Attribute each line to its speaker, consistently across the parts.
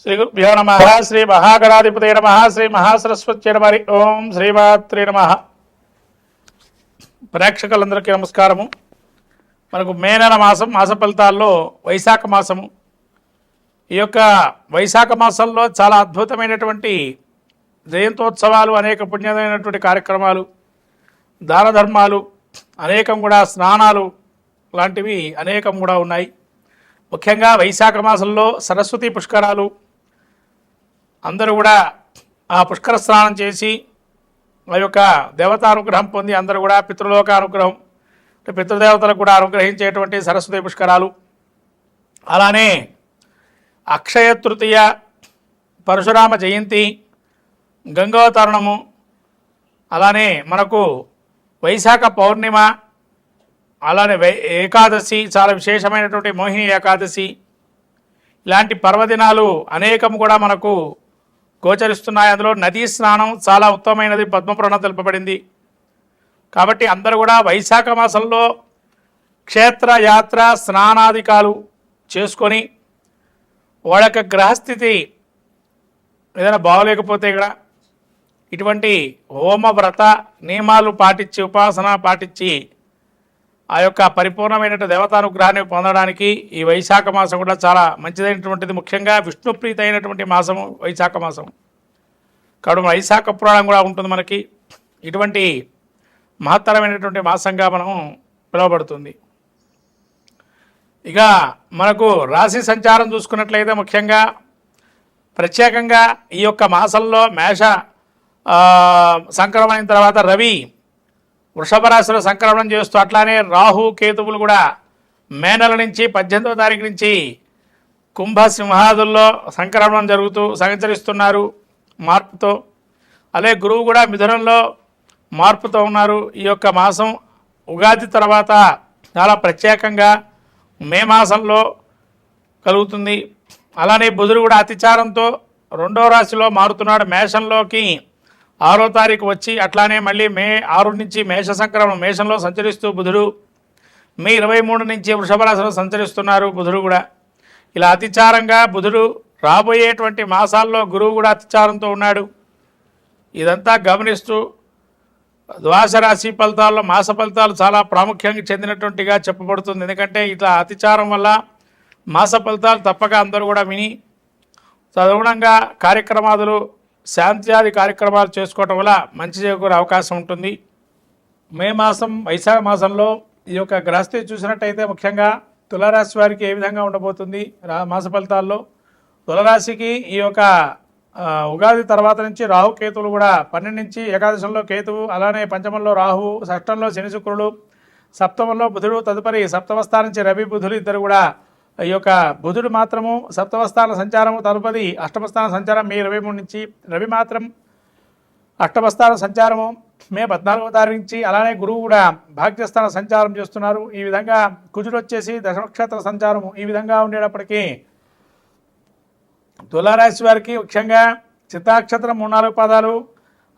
Speaker 1: శ్రీ గురుభ్యో నమః. శ్రీ మహాగణాధిపతయ నమః. శ్రీ మహాసరస్వత్యై నమః. ఓం శ్రీమాత్రే నమః. ప్రేక్షకులందరికీ నమస్కారము. మనకు మే నెల మాస ఫలితాల్లో వైశాఖ మాసము. ఈ యొక్క వైశాఖ మాసంలో చాలా అద్భుతమైనటువంటి జయంతోత్సవాలు, అనేక పుణ్యమైనటువంటి కార్యక్రమాలు, దాన ధర్మాలు, అనేకం కూడా స్నానాలు లాంటివి అనేకం కూడా ఉన్నాయి. ముఖ్యంగా వైశాఖ మాసంలో సరస్వతి పుష్కరాలు, అందరూ కూడా ఆ పుష్కర స్నానం చేసి ఆ యొక్క దేవతానుగ్రహం పొంది అందరూ కూడా పితృలోక అనుగ్రహం, పితృదేవతలకు కూడా అనుగ్రహించేటువంటి సరస్వతి పుష్కరాలు. అలానే అక్షయ తృతీయ, పరశురామ జయంతి, గంగోతరణము, అలానే మనకు వైశాఖ పౌర్ణిమ, అలానే ఏకాదశి, చాలా విశేషమైనటువంటి మోహిని ఏకాదశి, ఇలాంటి పర్వదినాలు అనేకం కూడా మనకు గోచరిస్తున్నాయి. అందులో నదీ స్నానం చాలా ఉత్తమమైనది, పద్మపురాణం తెలుపబడింది. కాబట్టి అందరూ కూడా వైశాఖ మాసంలో క్షేత్ర యాత్ర స్నానాధికాలు చేసుకొని వాళ్ళ యొక్క గ్రహస్థితి ఏదైనా బాగోలేకపోతే కూడా ఇటువంటి హోమ వ్రత నియమాలు పాటించి, ఉపాసన పాటించి ఆ యొక్క పరిపూర్ణమైన దేవతానుగ్రహాన్ని పొందడానికి ఈ వైశాఖ మాసం కూడా చాలా మంచిదైనటువంటిది. ముఖ్యంగా విష్ణుప్రీతి అయినటువంటి మాసము వైశాఖ మాసం. కాబట్టి వైశాఖ పురాణం కూడా ఉంటుంది మనకి. ఇటువంటి మహత్తరమైనటువంటి మాసంగా మనం పిలువబడుతుంది. ఇక మనకు రాశి సంచారం చూసుకున్నట్లయితే ముఖ్యంగా ప్రత్యేకంగా ఈ యొక్క మాసంలో మేష సంక్రమణ అయిన తర్వాత రవి వృషభ రాశిలో సంక్రమణం చేస్తూ, అట్లానే రాహు కేతువులు కూడా మే నెల నుంచి 18వ తారీఖు నుంచి కుంభ సింహాదుల్లో సంక్రమణం జరుగుతూ సంచరిస్తున్నారు మార్పుతో. అలాగే గురువు కూడా మిథునంలో మార్పుతో ఉన్నారు. ఈ యొక్క మాసం ఉగాది తర్వాత చాలా ప్రత్యేకంగా మే మాసంలో కలుగుతుంది. అలానే బుధుడు కూడా అతిచారంతో 2వ రాశిలో మారుతున్నాడు. మేషంలోకి 6వ తారీఖు వచ్చి, అట్లానే మళ్ళీ మే 6 నుంచి మేష సంక్రమణం మేషంలో సంచరిస్తూ బుధుడు మే 23 నుంచి వృషభ రాశిలో సంచరిస్తున్నారు బుధుడు కూడా. ఇలా అతిచారంగా బుధుడు రాబోయేటువంటి మాసాల్లో గురువు కూడా అతిచారంతో ఉన్నాడు. ఇదంతా గమనిస్తూ ద్వాదశ రాశి ఫలితాల్లో మాస ఫలితాలు చాలా ప్రాముఖ్యంగా చెందినటువంటిగా చెప్పబడుతుంది. ఎందుకంటే ఇట్లా అతిచారం వల్ల మాస ఫలితాలు తప్పక అందరూ కూడా విని తదనుగుణంగా కార్యక్రమాలు, శాంత్యాది కార్యక్రమాలు చేసుకోవటం వల్ల మంచి చేకూరే అవకాశం ఉంటుంది. మే మాసం వైశాఖ మాసంలో ఈ యొక్క గ్రహస్థితి చూసినట్టయితే ముఖ్యంగా తులారాశి వారికి ఏ విధంగా ఉండబోతుంది మాస ఫలితాల్లో. తులరాశికి ఈ యొక్క ఉగాది తర్వాత నుంచి రాహుకేతువులు కూడా 12 నుంచి ఏకాదశంలో కేతువు, అలానే పంచమంలో రాహువు, షష్టంలో శని శుక్రుడు, సప్తమంలో బుధుడు, తదుపరి సప్తమ స్థానం నుంచి రవి బుధుడు ఇద్దరు కూడా. ఈ యొక్క బుధుడు మాత్రము సప్తమ స్థాన సంచారము, తదుపరి అష్టమ స్థాన సంచారం మే 23 నుంచి, రవి మాత్రం అష్టమ స్థాన సంచారము మే 14వ తారీఖు నుంచి, అలానే గురువు కూడా భాగ్యస్థాన సంచారం చేస్తున్నారు. ఈ విధంగా కుజుడు వచ్చేసి దశమక్షేత్ర సంచారము ఈ విధంగా ఉండేటప్పటికీ తులారాశి వారికి ముఖ్యంగా చిత్తాక్షత్రం 3-4 పాదాలు,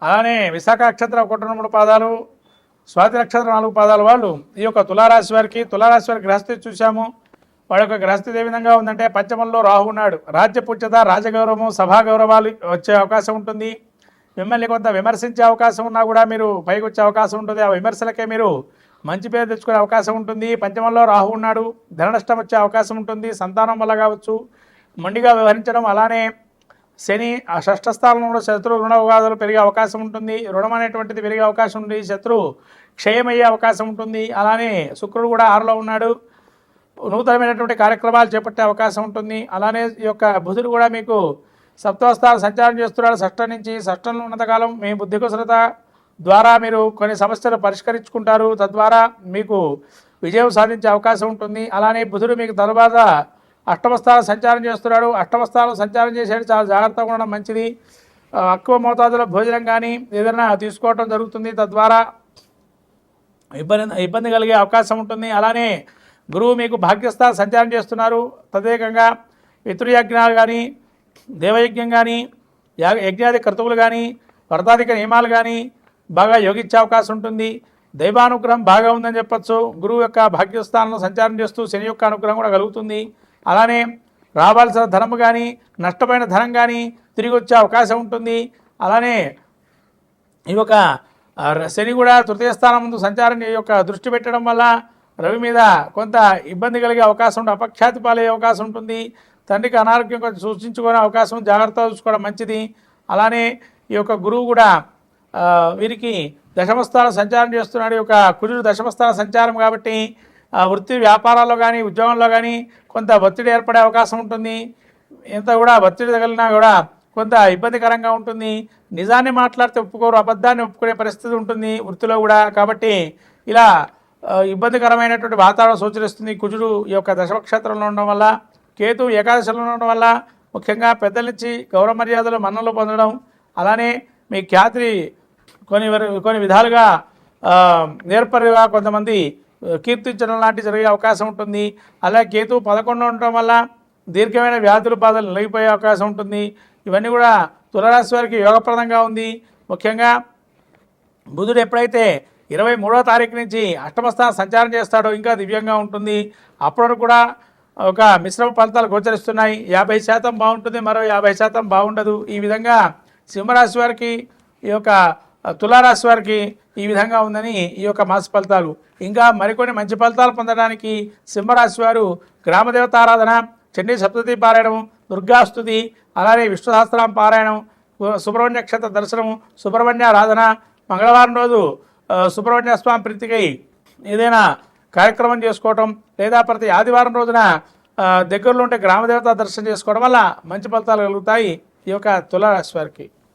Speaker 1: అలానే విశాఖాక్షత్రం 1-3 పాదాలు, స్వాతి నక్షత్రం 4 పాదాలు వాళ్ళు ఈ యొక్క తులారాశి వారికి గ్రహస్థితి చూసాము. వాళ్ళ యొక్క గ్రహస్థితి ఏ విధంగా ఉందంటే పంచమంలో రాహు ఉన్నాడు. రాజ్యపుచ్యత, రాజగౌరవము, సభా గౌరవాలు వచ్చే అవకాశం ఉంటుంది. మిమ్మల్ని కొంత విమర్శించే అవకాశం ఉన్నా కూడా మీరు పైకి వచ్చే అవకాశం ఉంటుంది. ఆ విమర్శలకే మీరు మంచి పేరు తెచ్చుకునే అవకాశం ఉంటుంది. పంచమంలో రాహు ఉన్నాడు. ధన నష్టం వచ్చే అవకాశం ఉంటుంది. సంతానం వల్ల కావచ్చు, మొండిగా వ్యవహరించడం, అలానే శని ఆ షష్ఠ స్థానంలో శత్రు రుణ ఉగాదులు పెరిగే అవకాశం ఉంటుంది. రుణం అనేటువంటిది పెరిగే అవకాశం ఉంది. శత్రు క్షయమయ్యే అవకాశం ఉంటుంది. అలానే శుక్రుడు కూడా 6లో ఉన్నాడు. నూతనమైనటువంటి కార్యక్రమాలు చేపట్టే అవకాశం ఉంటుంది. అలానే ఈ యొక్క బుధుడు కూడా మీకు సప్తమ స్థానం సంచారం చేస్తున్నాడు. షష్టం నుంచి. షష్టంలో ఉన్నంతకాలం మీ బుద్ధి కుశలత ద్వారా మీరు కొన్ని సమస్యలు పరిష్కరించుకుంటారు. తద్వారా మీకు విజయం సాధించే అవకాశం ఉంటుంది. అలానే బుధుడు మీకు తర్వాత అష్టమ స్థానం సంచారం చేస్తున్నాడు. అష్టమ స్థానం సంచారం చేసేది చాలా జాగ్రత్తగా ఉండడం మంచిది. ఎక్కువ మోతాదులో భోజనం కానీ ఏదైనా తీసుకోవటం జరుగుతుంది. తద్వారా ఇబ్బంది కలిగే అవకాశం ఉంటుంది. అలానే గురువు మీకు భాగ్యస్థానం సంచారం చేస్తున్నారు. తదేకంగా పితృయజ్ఞాలు కానీ, దేవయజ్ఞం కానీ, యజ్ఞాది కర్తవులు కానీ, వ్రతాధిక నియమాలు కానీ బాగా యోగించే అవకాశం ఉంటుంది. దైవానుగ్రహం బాగా ఉందని చెప్పచ్చు. గురువు యొక్క భాగ్యస్థానంలో సంచారం చేస్తూ శని యొక్క అనుగ్రహం కూడా కలుగుతుంది. అలానే రావాల్సిన ధనం కానీ నష్టపోయిన ధనం కానీ తిరిగి వచ్చే అవకాశం ఉంటుంది. అలానే ఈ యొక్క శని కూడా తృతీయ స్థానం ముందు సంచారం యొక్క దృష్టి పెట్టడం వల్ల రవి మీద కొంత ఇబ్బంది కలిగే అవకాశం ఉంటుంది, అపఖ్యాతి పాలయ్యే అవకాశం ఉంటుంది. తండ్రికి అనారోగ్యం కొంచెం సూచించుకునే అవకాశం, జాగ్రత్తగా చూసుకోవడం మంచిది. అలానే ఈ యొక్క గురువు కూడా వీరికి దశమస్థానం సంచారం చేస్తున్నాడు. ఈ యొక్క కుజుడు దశమస్థాన సంచారం కాబట్టి వృత్తి వ్యాపారాల్లో కానీ ఉద్యోగంలో కానీ కొంత ఒత్తిడి ఏర్పడే అవకాశం ఉంటుంది. ఎంత కూడా ఒత్తిడి తగిలినా కూడా కొంత ఇబ్బందికరంగా ఉంటుంది. నిజాన్ని మాట్లాడితే ఒప్పుకోరు, అబద్ధాన్ని ఒప్పుకునే పరిస్థితి ఉంటుంది వృత్తిలో కూడా. కాబట్టి ఇలా ఇబ్బందికరమైనటువంటి వాతావరణం సూచరిస్తుంది కుజుడు ఈ యొక్క దశమక్షేత్రంలో ఉండడం వల్ల. కేతు ఏకాదశంలో ఉండడం వల్ల ముఖ్యంగా పెద్దల నుంచి గౌరవ మర్యాదలు మన్నలు పొందడం, అలానే మీ ఖ్యాతి కొన్ని విధాలుగా నేర్పరిగా కొంతమంది కీర్తించడం లాంటివి జరిగే అవకాశం ఉంటుంది. అలాగే కేతు 11 ఉండటం వల్ల దీర్ఘమైన వ్యాధుల బాధలు నిలిగిపోయే అవకాశం ఉంటుంది. ఇవన్నీ కూడా తులారాశి వారికి యోగప్రదంగా ఉంది. ముఖ్యంగా బుధుడు ఎప్పుడైతే 23వ తారీఖు నుంచి అష్టమస్థానం సంచారం చేస్తాడో ఇంకా దివ్యంగా ఉంటుంది. అప్పటి కూడా ఒక మిశ్రమ ఫలితాలు గోచరిస్తున్నాయి. 50% బాగుంటుంది, మరో 50% బాగుండదు. ఈ విధంగా సింహరాశి వారికి, ఈ యొక్క తులారాశి వారికి ఈ విధంగా ఉందని ఈ యొక్క మాస ఫలితాలు. ఇంకా మరికొన్ని మంచి ఫలితాలు పొందడానికి సింహరాశి వారు గ్రామదేవతారాధన, చండీ సప్తతి పారాయణం, దుర్గాస్తుతి, అలానే విష్ణు సహస్రనామ పారాయణం, సుబ్రహ్మణ్య నక్షత్ర దర్శనం, సుబ్రహ్మణ్యారాధన, మంగళవారం రోజు సుబ్రహ్మణ్య స్వామి ప్రీతికై ఏదైనా కార్యక్రమం చేసుకోవటం, లేదా ప్రతి ఆదివారం రోజున దగ్గరలో ఉంటే గ్రామదేవత దర్శనం చేసుకోవడం వల్ల మంచి ఫలితాలు కలుగుతాయి ఈ యొక్క తులారాశి వారికి.